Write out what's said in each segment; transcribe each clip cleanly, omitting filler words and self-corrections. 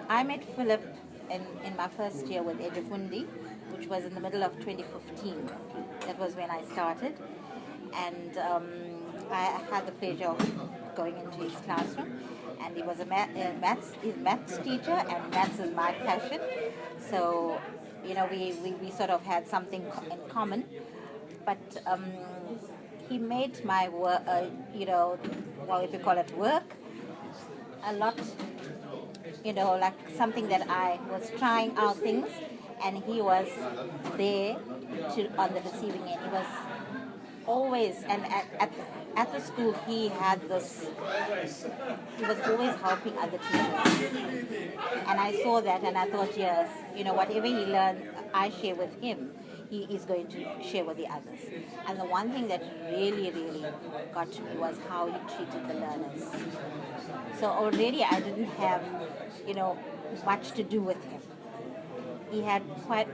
I met Philip in my first year with Edufundi, which was in the middle of 2015. That was when I started. And I had the pleasure of going into his classroom. And he was a maths teacher, and maths is my passion. So, we sort of had something in common. But he made my work, if you call it work, a lot, like something that I was trying out things, and he was there on the receiving end. He was always, and at the school, he was always helping other teachers. And I saw that, and I thought, yes, whatever he learned, I share with him, he is going to share with the others. And the one thing that really, really got to me was how he treated the learners. So already I didn't have, much to do with him. He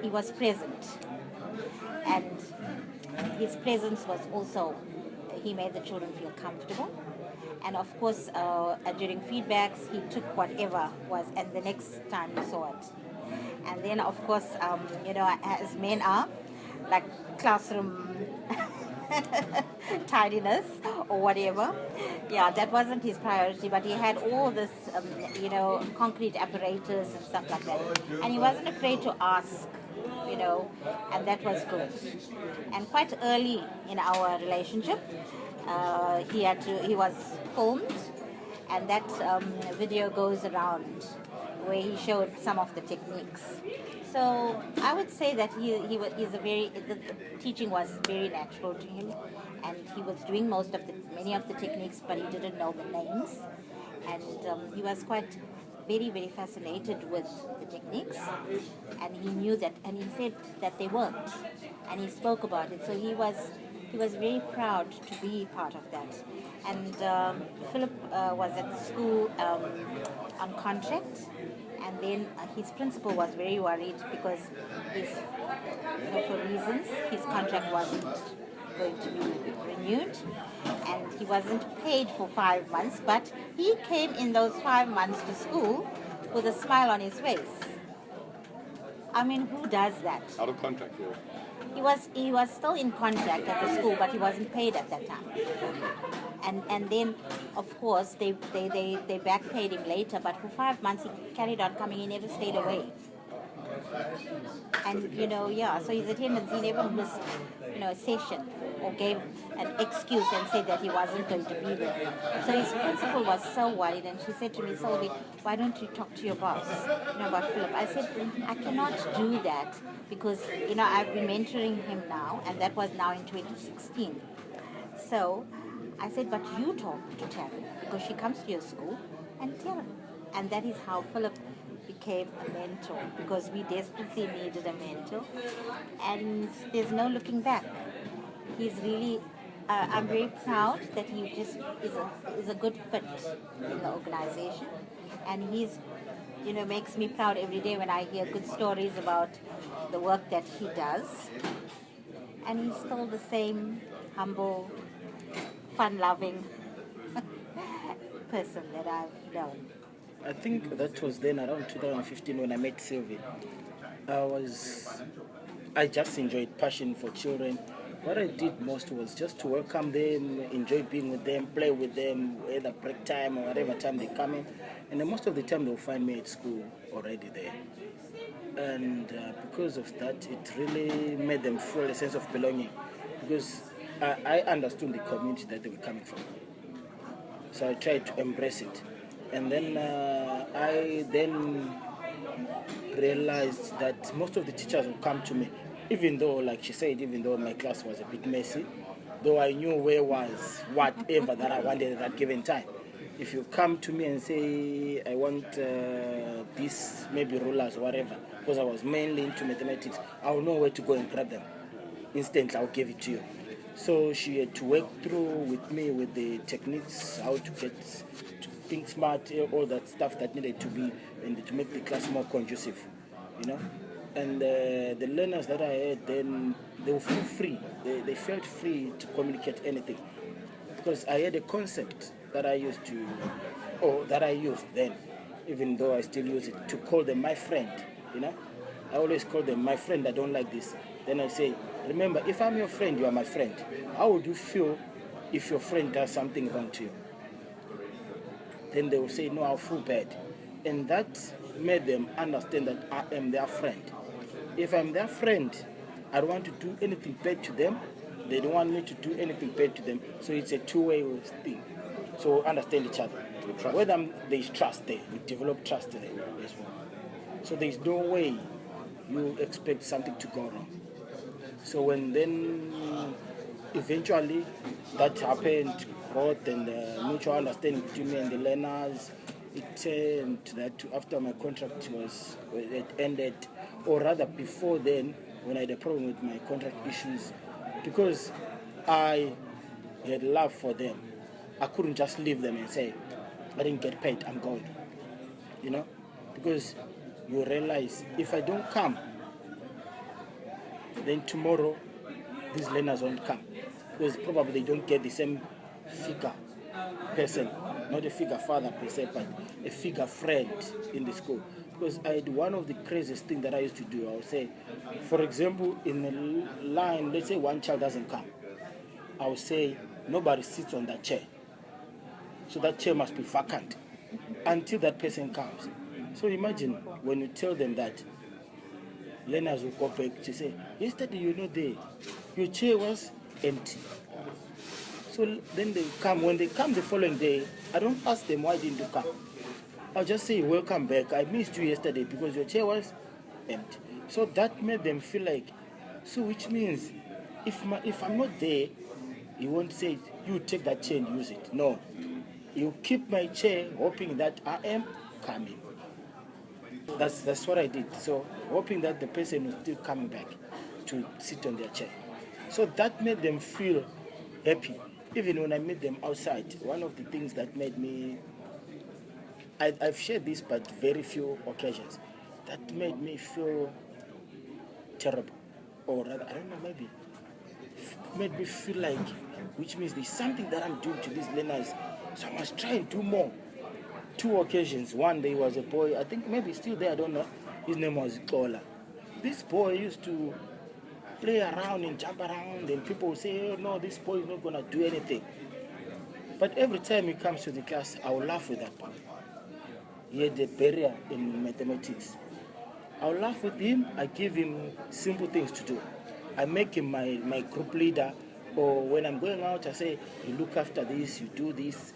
was present. And his presence was also, he made the children feel comfortable. And of course, during feedbacks, he took whatever was, and the next time you saw it. And then, of course, as men are, like classroom tidiness or whatever. Yeah, that wasn't his priority, but he had all this, concrete apparatus and stuff like that. And he wasn't afraid to ask, and that was good. And quite early in our relationship, he was filmed, and that video goes around where he showed some of the techniques. So I would say that the teaching was very natural to him, and he was doing many of the techniques, but he didn't know the names, and he was quite very, very fascinated with the techniques, and he knew that, and he said that they worked, and he spoke about it. So he was very proud to be part of that. And Philip was at the school on contract, and then his principal was very worried because for reasons, his contract wasn't going to be renewed, and he wasn't paid for 5 months, but he came in those 5 months to school with a smile on his face. I mean, who does that? Out of contract, yeah. He was still in contract at the school, but he wasn't paid at that time. And then, of course, they back paid him later, but for 5 months he carried on coming. He never stayed away. And, so his attendance, he never missed, a session or gave an excuse and said that he wasn't going to be there. So his principal was so worried, and she said to me, Sylvie, why don't you talk to your boss, about Philip? I said, I cannot do that because, I've been mentoring him now, and that was now in 2016. So I said, but you talk to Terry because she comes to your school, and tell him. And that is how Philip became a mentor, because we desperately needed a mentor, and there's no looking back. He's really, I'm very proud that he just is a good fit in the organization, and he's, makes me proud every day when I hear good stories about the work that he does, and he's still the same humble, fun-loving person that I've known. I think that was then around 2015 when I met Sylvie. I just enjoyed passion for children. What I did most was just to welcome them, enjoy being with them, play with them, either break time or whatever time they come in. And then most of the time they'll find me at school already there. And because of that, it really made them feel a sense of belonging. Because I understood the community that they were coming from. So I tried to embrace it. And then I realized that most of the teachers would come to me, even though, like she said, even though my class was a bit messy, though I knew where was whatever that I wanted at that given time. If you come to me and say, I want this, maybe rulers or whatever, because I was mainly into mathematics, I'll know where to go and grab them. Instantly, I'll give it to you. So she had to work through with me with the techniques, how to get to think smart, all that stuff that needed to be, and to make the class more conducive, And the learners that I had then, they were free. They felt free to communicate anything. Because I had a concept that I used then, even though I still use it, to call them my friend, you know. I always call them my friend, I don't like this. Then I say, remember, if I'm your friend, you are my friend. How would you feel if your friend does something wrong to you? Then they will say, no, I'll feel bad. And that made them understand that I am their friend. If I'm their friend, I don't want to do anything bad to them. They don't want me to do anything bad to them. So it's a two-way thing. So understand each other. Whether there's trust there, we develop trust there as well. So there's no way you expect something to go wrong. So when then eventually that happened, growth and mutual understanding between me and the learners, it turned that after my contract it ended, or rather before then, when I had a problem with my contract issues, because I had love for them, I couldn't just leave them and say, I didn't get paid, I'm going. You know? Because you realize if I don't come, then tomorrow these learners won't come. Because probably they don't get the same figure person, not a figure father per se, but a figure friend in the school. Because I had one of the craziest things that I used to do. I would say, for example, in a line, let's say one child doesn't come. I would say, nobody sits on that chair. So that chair must be vacant until that person comes. So imagine when you tell them that, learners will go back to say, yesterday you know there, your chair was empty. So then they come. When they come the following day, I don't ask them why didn't you come. I'll just say, welcome back. I missed you yesterday because your chair was empty. So that made them feel like, so which means if I'm not there, you won't say, you take that chair and use it. No. You keep my chair hoping that I am coming. That's what I did. So hoping that the person was still coming back to sit on their chair. So that made them feel happy. Even when I met them outside, one of the things that made me, I've shared this but very few occasions, that made me feel terrible. Or rather, I don't know, maybe made me feel like, which means there's something that I'm doing to these learners, so I must try and do more. 2 occasions. One day was a boy, I think maybe still there, I don't know. His name was Kola. This boy used to play around and jump around, and people would say, oh no, this boy is not going to do anything. But every time he comes to the class, I will laugh with that boy. He had a barrier in mathematics. I'll laugh with him, I give him simple things to do. I make him my group leader, or when I'm going out, I say, you look after this, you do this.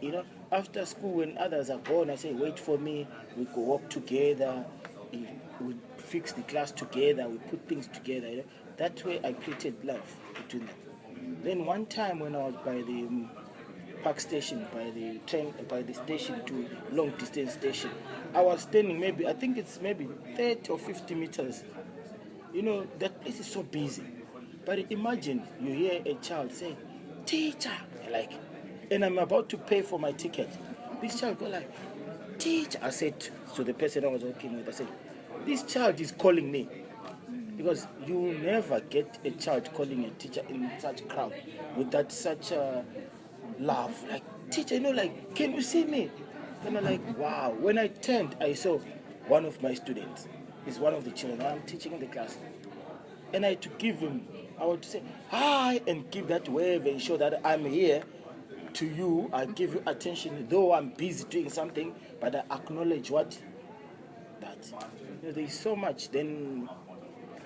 You know, after school, when others are gone, I say, wait for me, we go walk together, we fix the class together, we put things together. You know? That way I created love between them. Then one time when I was by the park station, by the train, by the station to long distance station, I was standing maybe, I think it's maybe 30 or 50 meters. You know, that place is so busy. But imagine you hear a child say, teacher, like, and I'm about to pay for my ticket. This child go like, teacher. I said to the person I was working with, I said, this child is calling me. Because you will never get a child calling a teacher in such a crowd with that such love. Like, teacher, you know, like, can you see me? And I'm like, wow. When I turned, I saw one of my students. He's one of the children I'm teaching in the class. And I had to give him, I would say, hi, and give that wave and show that I'm here to you. I give you attention, though I'm busy doing something, but I acknowledge what that. You know, there's so much. Then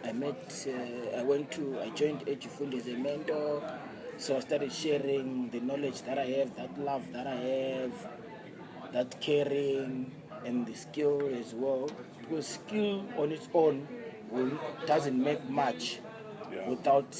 I joined Edufundi as a mentor. So I started sharing the knowledge that I have, that love that I have, that caring, and the skill as well. Because skill on its own doesn't make much without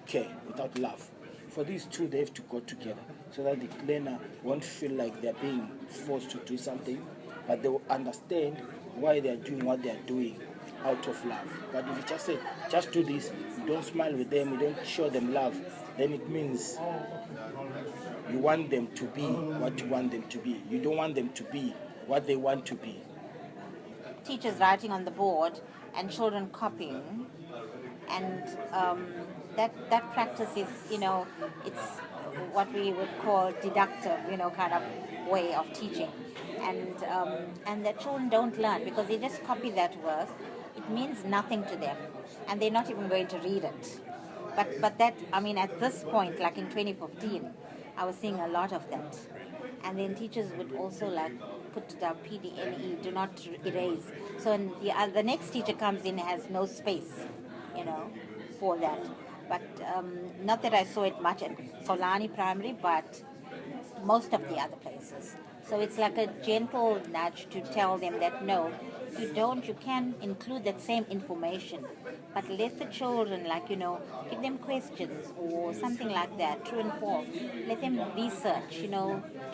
care, without love. For these two, they have to go together so that the learner won't feel like they're being forced to do something, but they will understand why they're doing what they're doing out of love. But if you just say, just do this, you don't smile with them, you don't show them love, then it means you want them to be what you want them to be. You don't want them to be what they want to be. Teachers writing on the board and children copying, and that practice is, you know, it's what we would call deductive, you know, kind of way of teaching. and the children don't learn because they just copy that work. It means nothing to them, and they're not even going to read it. But that, I mean, at this point, like in 2015, I was seeing a lot of that. And then teachers would also like put down PDNE, do not erase. So the next teacher comes in has no space, for that. But not that I saw it much at Solani Primary, but most of the other places. So it's like a gentle nudge to tell them that no, you can include that same information, but let the children, give them questions or something like that, true and false. Let them research,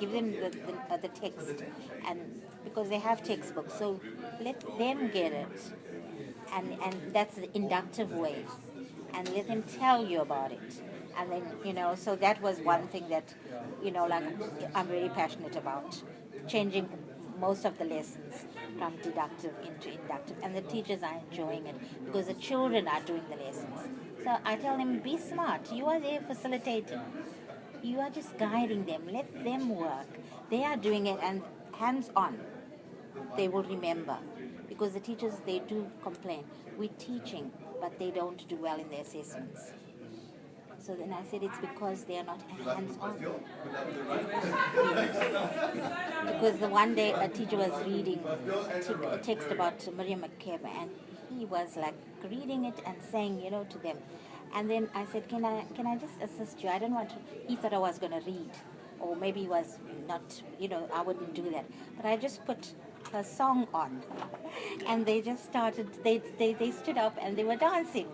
give them the text, and because they have textbooks, so let them get it, and that's the inductive way, and let them tell you about it. And then, so that was one thing that, I'm very passionate about, changing most of the lessons from deductive into inductive. And the teachers are enjoying it because the children are doing the lessons. So I tell them, be smart. You are there facilitating. You are just guiding them. Let them work. They are doing it, and hands-on, they will remember. Because the teachers, they do complain. We're teaching, but they don't do well in their assessments. So then I said it's because they are not hands-on. Yes. Because the one day a teacher was reading a text about Miriam Makeba, and he was like reading it and saying, to them. And then I said, can I just assist you? I don't want to. He thought I was going to read, or maybe he was not, I wouldn't do that. But I just put a song on, and they just started, they stood up and they were dancing.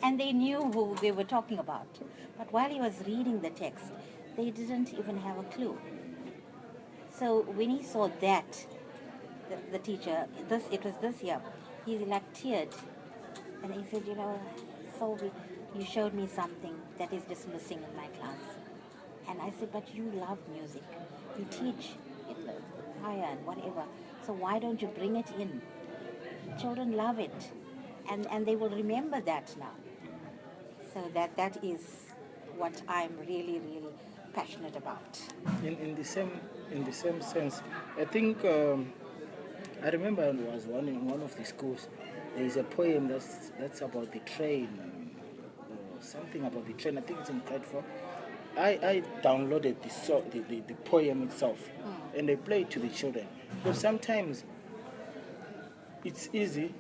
And they knew who they were talking about. But while he was reading the text, they didn't even have a clue. So when he saw that, the teacher, it was this year, he like teared. And he said, Sylvie, you showed me something that is just missing in my class. And I said, but you love music. You teach in the choir and whatever. So why don't you bring it in? Children love it. And they will remember that now. So that is what I'm really, really passionate about. In the same sense, I think I remember I was in one of the schools. There is a poem that's about the train, or something about the train. I think it's in grade 4. I downloaded the poem itself, and I played it to the children. Because sometimes it's easy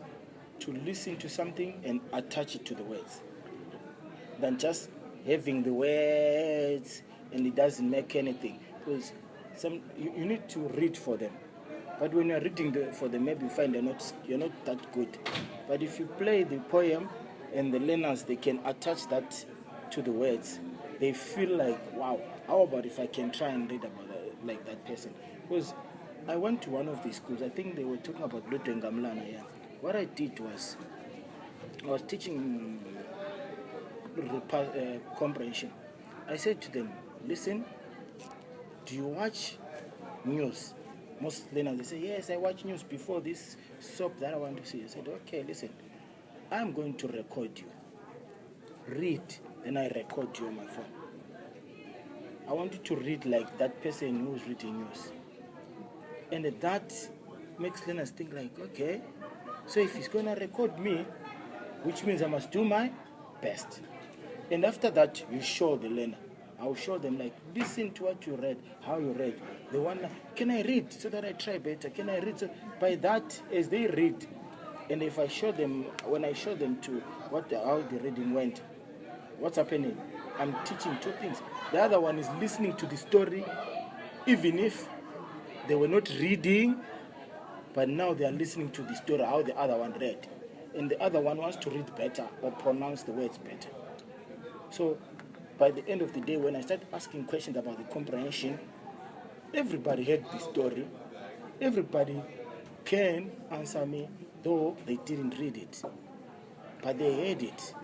to listen to something and attach it to the words than just having the words and it doesn't make anything. Because you need to read for them. But when you're reading for them, maybe you find you're not that good. But if you play the poem and the learners, they can attach that to the words. They feel like, wow, how about if I can try and read about like that person? Because I went to one of the schools, I think they were talking about Luto and Gamlana, yeah. What I did was, I was teaching comprehension. I said to them, listen, do you watch news? Most learners, they say, yes, I watch news before this soap that I want to see. I said, okay, listen, I'm going to record you. Read, then I record you on my phone. I want you to read like that person who's reading news. And that makes learners think like, okay, so if he's going to record me, which means I must do my best. And after that, you show the learner. I'll show them like, listen to what you read, how you read. They want, can I read so that I try better? Can I read? So by that, as they read, and if I show them, when I show them to how the reading went, what's happening? I'm teaching two things. The other one is listening to the story, even if they were not reading, but now they are listening to the story, how the other one read. And the other one wants to read better or pronounce the words better. So by the end of the day, when I started asking questions about the comprehension, everybody heard the story. Everybody can answer me, though they didn't read it. But they heard it.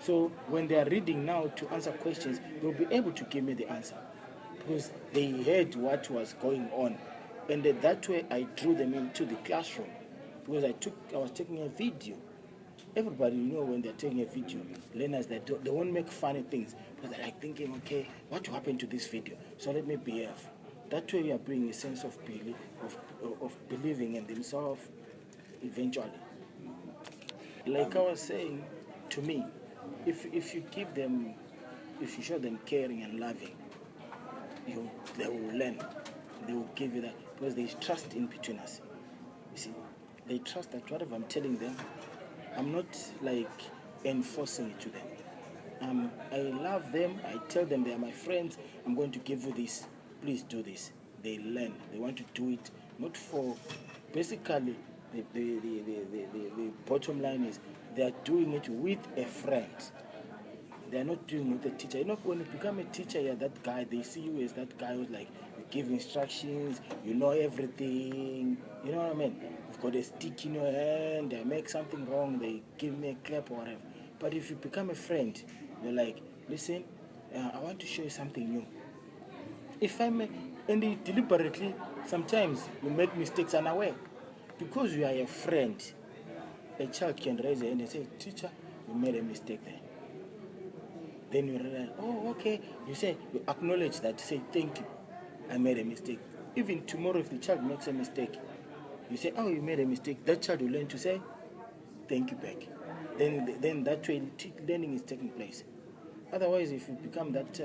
So when they are reading now to answer questions, they'll be able to give me the answer. Because they heard what was going on. And that way I drew them into the classroom. Because I was taking a video. Everybody when they're taking a video, learners, they won't make funny things. But they're like thinking, okay, what happened to this video? So let me behave. That way, we are bringing a sense of of believing in themselves eventually. Like I was saying, to me, if you give them, if you show them caring and loving, they will learn. They will give you that because there is trust in between us. You see, they trust that whatever I'm telling them, I'm not like enforcing it to them. I love them. I tell them they are my friends. I'm going to give you this. Please do this. They learn. They want to do it not for. Basically, the bottom line is they are doing it with a friend. They are not doing with a teacher. You know, when you become a teacher, you're that guy. They see you as that guy who's like, you give instructions, you know everything. You know what I mean? You've got a stick in your hand, they make something wrong, they give me a clap or whatever. But if you become a friend, you're like, listen, I want to show you something new. If I make, and they deliberately, sometimes you make mistakes unaware. Because you are a friend, a child can raise a hand and say, teacher, you made a mistake there. Then you realize, oh, okay. You say, you acknowledge that, say, thank you, I made a mistake. Even tomorrow, if the child makes a mistake, you say, oh, you made a mistake. That child will learn to say, thank you back. Then that way, learning is taking place. Otherwise, if you become that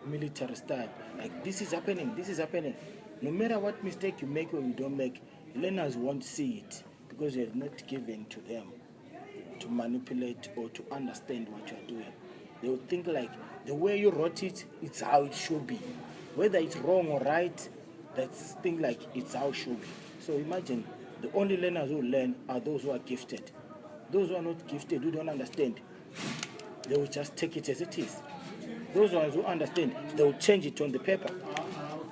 military style, like this is happening, no matter what mistake you make or you don't make, learners won't see it because you have not given to them to manipulate or to understand what you are doing. They will think like the way you wrote it, it's how it should be. Whether it's wrong or right, that's thing like it's how it should be. So imagine the only learners who learn are those who are gifted. Those who are not gifted, who don't understand, they will just take it as it is. Those ones who understand, they will change it on the paper.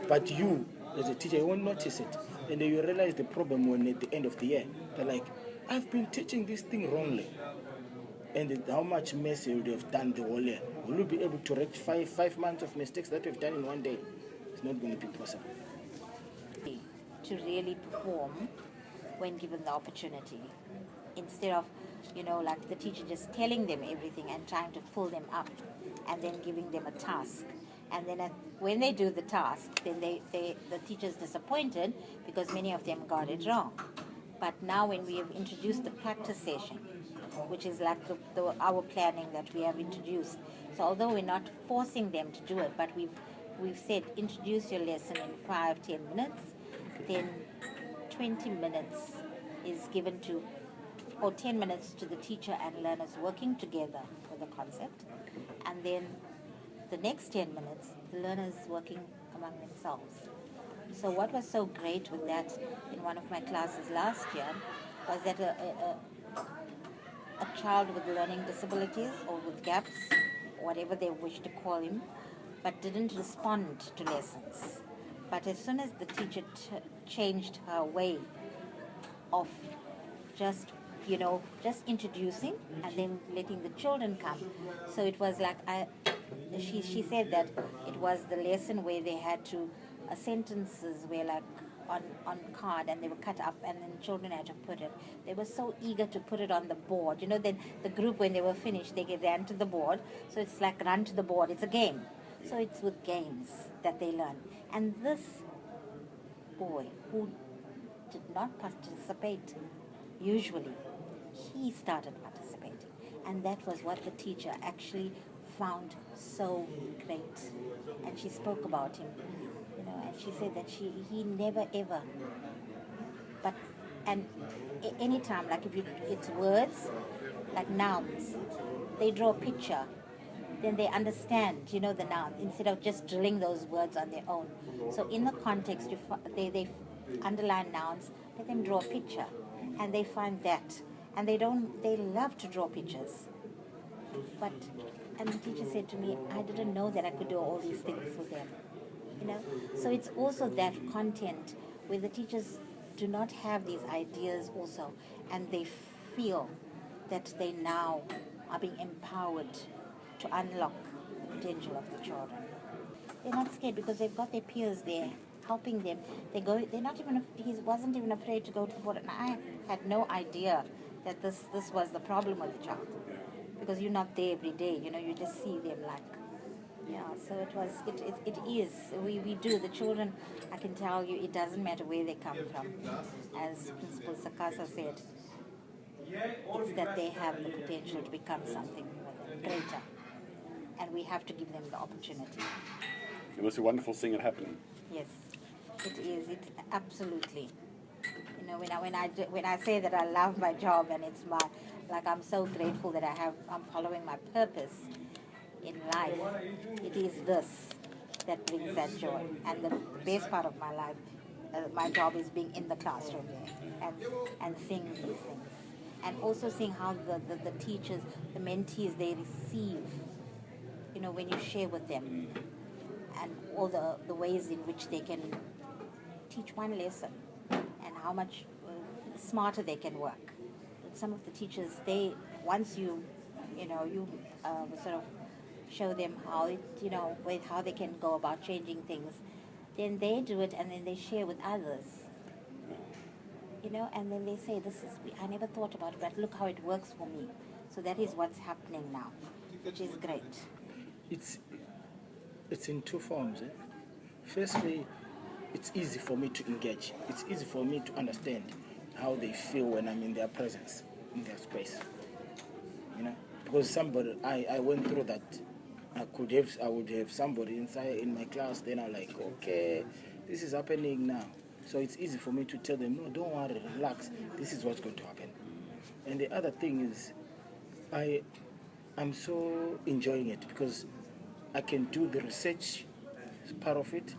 But you, as a teacher, you won't notice it. And then you realize the problem when at the end of the year, they're like, I've been teaching this thing wrongly. And how much mess you would have done the whole year. Will you be able to rectify 5 months of mistakes that you've done in one day? It's not going to be possible. To really perform when given the opportunity, instead of, like the teacher just telling them everything and trying to fill them up and then giving them a task. And then when they do the task, then the teacher's disappointed because many of them got it wrong. But now when we have introduced the practice session, which is like our planning that we have introduced. So although we're not forcing them to do it, but we've said introduce your lesson in 5-10 minutes, then 20 minutes is given to, or 10 minutes to the teacher and learners working together with the concept, and then the next 10 minutes, the learners working among themselves. So what was so great with that in one of my classes last year was that a child with learning disabilities or with gaps, whatever they wish to call him, but didn't respond to lessons. But as soon as the teacher changed her way of just introducing and then letting the children come. So it was like, she said that it was the lesson where they had to, sentences were like on card and they were cut up and then children had to put it. They were so eager to put it on the board. Then the group, when they were finished, they ran to the board. So it's like run to the board. It's a game. So it's with games that they learn. And this boy who did not participate, usually, he started participating. And that was what the teacher actually found so great. And she spoke about him, and she said that he never ever, anytime, like if it's words, like nouns, they draw a picture, then they understand, the noun, instead of just drilling those words on their own. So in the context, they underline nouns, let them draw a picture, and they find that. And they love to draw pictures. And the teacher said to me, I didn't know that I could do all these things with them. So it's also that content where the teachers do not have these ideas also, and they feel that they now are being empowered to unlock the potential of the children. They're not scared because they've got their peers there helping them. He wasn't even afraid to go to the board, and I had no idea that this was the problem with the child, because you're not there every day, you just see them like Yeah, so it is. We do. The children, I can tell you, it doesn't matter where they come from. As Principal Sakasa said, it's that they have the potential to become something greater. And we have to give them the opportunity. It must be wonderful seeing it happening. Yes, it is. It absolutely. You know, when I say that I love my job and it's my, like, I'm so grateful that I'm following my purpose in life. It is this that brings that joy. And the best part of my life, my job is being in the classroom there and seeing these things. And also seeing how the teachers, the mentees, they receive, you know, when you share with them, and all the ways in which they can teach one lesson and how much smarter they can work. Some of the teachers, once you sort of show them how how they can go about changing things, then they do it and then they share with others. You know, and then they say, I never thought about it, but look how it works for me. So that is what's happening now, which is great. It's in two forms. Firstly, it's easy for me to engage. It's easy for me to understand how they feel when I'm in their presence, in their space. You know, because I went through that. I would have somebody inside in my class. Then I'm like, okay, this is happening now. So it's easy for me to tell them, no, don't worry, relax. This is what's going to happen. And the other thing is, I'm so enjoying it because I can do the research part of it,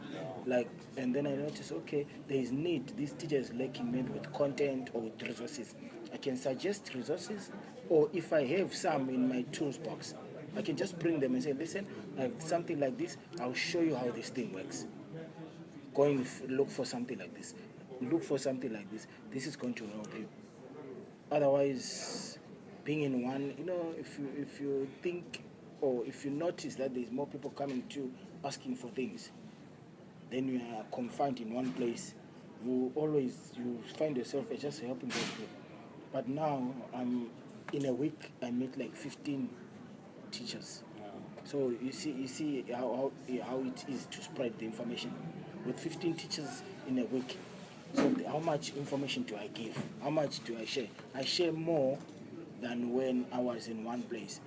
and then I notice, okay, there is need. This teacher is lacking maybe with content or with resources. I can suggest resources, or if I have some in my tools box, I can just bring them and say, listen, I have something like this. I'll show you how this thing works. Look for something like this. Look for something like this. This is going to help you. Otherwise, being in one, if you think or if you notice that there's more people coming to asking for things, then you are confined in one place. You find yourself just helping those people. But now, in a week, I meet like 15 teachers. So you see how it is to spread the information. With 15 teachers in a week, so how much information do I give? How much do I share? I share more than when I was in one place.